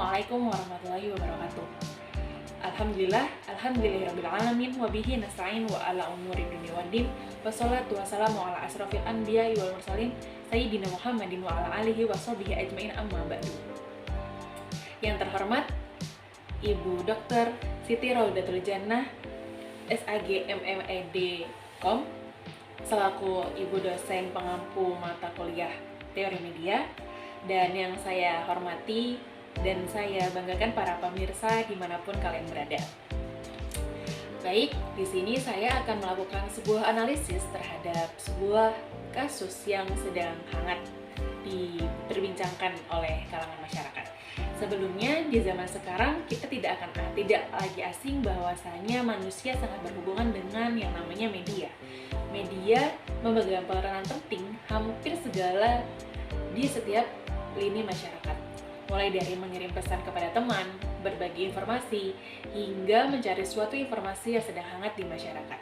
Assalamualaikum warahmatullahi wabarakatuh. Alhamdulillahirrabbilalamin. Wabihi nasta'in wa ala umuri dunia waddin. Wassalatu wassalamu ala asrafil anbiya wal mursalin Sayyidina Muhammadin wa ala alihi wa sahbihi ajmain amma ba'du. Yang terhormat Ibu Dr. Siti Raudatul Jannah SAG MMED Kom selaku Ibu dosen pengampu mata kuliah Teori Media, dan yang saya hormati dan saya banggakan para pemirsa dimanapun kalian berada. Baik, di sini saya akan melakukan sebuah analisis terhadap sebuah kasus yang sedang hangat diperbincangkan oleh kalangan masyarakat. Sebelumnya, di zaman sekarang kita tidak lagi asing bahwasanya manusia sangat berhubungan dengan yang namanya media. Media memegang peranan penting hampir segala di setiap lini masyarakat, mulai dari mengirim pesan kepada teman, berbagi informasi, hingga mencari suatu informasi yang sedang hangat di masyarakat.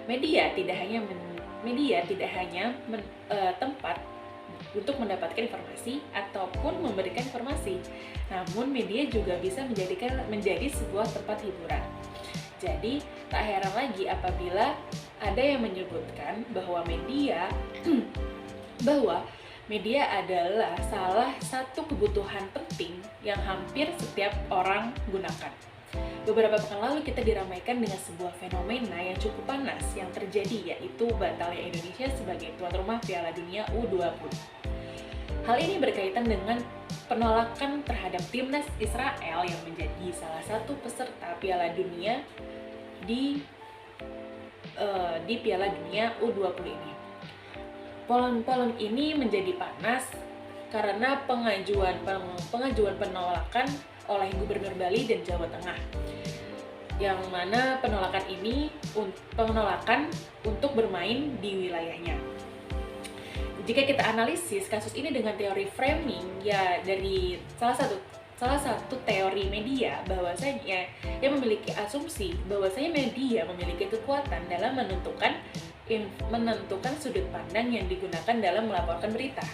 Media tidak hanya tempat untuk mendapatkan informasi ataupun memberikan informasi, namun media juga bisa menjadi sebuah tempat hiburan. Jadi, tak heran lagi apabila ada yang menyebutkan bahwa media adalah salah satu kebutuhan penting yang hampir setiap orang gunakan. Beberapa pekan lalu kita diramaikan dengan sebuah fenomena yang cukup panas yang terjadi, yaitu batalnya Indonesia sebagai tuan rumah Piala Dunia U20. Hal ini berkaitan dengan penolakan terhadap timnas Israel yang menjadi salah satu peserta Piala Dunia di Piala Dunia U20 ini. Polemik ini menjadi panas karena pengajuan penolakan oleh Gubernur Bali dan Jawa Tengah, yang mana penolakan untuk bermain di wilayahnya. Jika kita analisis kasus ini dengan teori framing, ya dari salah satu teori media bahwasanya yang memiliki asumsi bahwasanya media memiliki kekuatan dalam menentukan sudut pandang yang digunakan dalam melaporkan berita,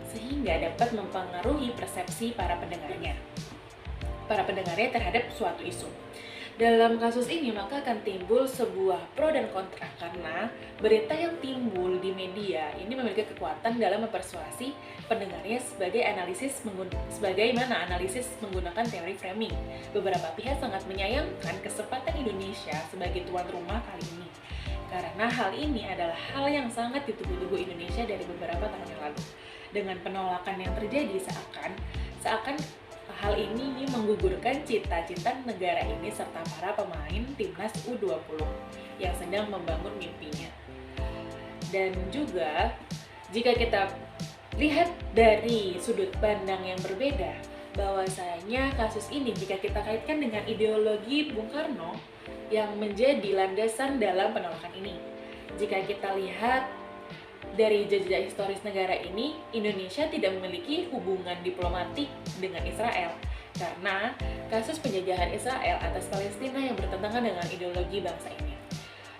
sehingga dapat mempengaruhi persepsi para pendengarnya terhadap suatu isu. Dalam kasus ini maka akan timbul sebuah pro dan kontra, karena berita yang timbul di media ini memiliki kekuatan dalam mempersuasi pendengarnya sebagaimana analisis menggunakan teori framing. Beberapa pihak sangat menyayangkan kesempatan Indonesia sebagai tuan rumah kali ini, karena hal ini adalah hal yang sangat ditunggu-tunggu Indonesia dari beberapa tahun yang lalu. Dengan penolakan yang terjadi, seakan hal ini menggugurkan cita-cita negara ini serta para pemain timnas U20 yang sedang membangun mimpinya. Dan juga jika kita lihat dari sudut pandang yang berbeda, bahwasanya kasus ini jika kita kaitkan dengan ideologi Bung Karno yang menjadi landasan dalam penolakan ini. Jika kita lihat dari jejak historis negara ini, Indonesia tidak memiliki hubungan diplomatik dengan Israel karena kasus penjajahan Israel atas Palestina yang bertentangan dengan ideologi bangsa ini.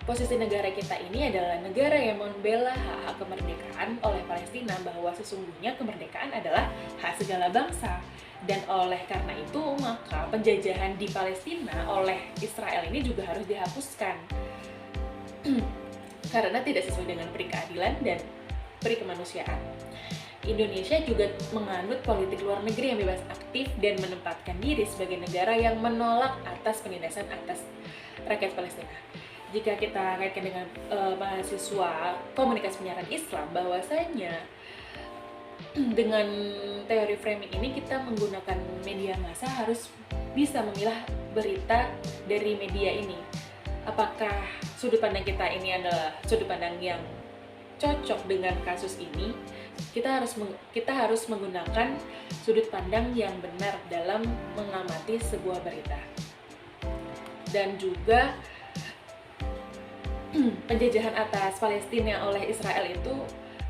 Posisi negara kita ini adalah negara yang membela hak-hak kemerdekaan oleh Palestina, bahwa sesungguhnya kemerdekaan adalah hak segala bangsa. Dan oleh karena itu, maka penjajahan di Palestina oleh Israel ini juga harus dihapuskan karena tidak sesuai dengan peri keadilan dan peri kemanusiaan. Indonesia juga menganut politik luar negeri yang bebas aktif dan menempatkan diri sebagai negara yang menolak atas penindasan atas rakyat Palestina. Jika kita kaitkan dengan mahasiswa komunikasi penyiaran Islam, bahwasanya dengan teori framing ini kita menggunakan media massa harus bisa memilah berita dari media ini. Apakah sudut pandang kita ini adalah sudut pandang yang cocok dengan kasus ini? Kita harus menggunakan sudut pandang yang benar dalam mengamati sebuah berita. Dan juga penjajahan atas Palestina oleh Israel itu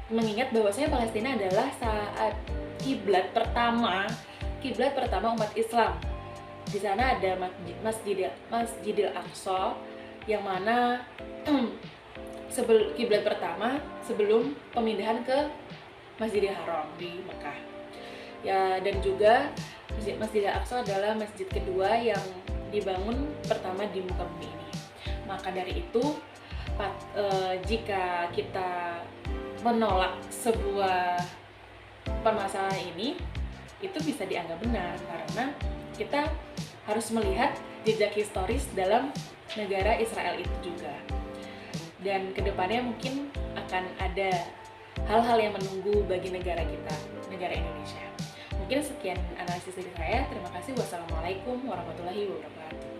mengingat bahwasanya Palestina adalah saat kiblat pertama umat Islam. Di sana ada Masjidil Aqsa, yang mana kiblat pertama sebelum pemindahan ke Masjidil Haram di Mekah. Ya, dan juga Masjid Al-Aqsa adalah masjid kedua yang dibangun pertama di muka bumi ini. Maka dari itu, jika kita menolak sebuah permasalahan ini, itu bisa dianggap benar karena kita harus melihat jejak historis dalam negara Israel itu juga. Dan kedepannya mungkin akan ada hal-hal yang menunggu bagi negara kita, negara Indonesia. Mungkin sekian analisis dari saya. Terima kasih. Wassalamualaikum warahmatullahi wabarakatuh.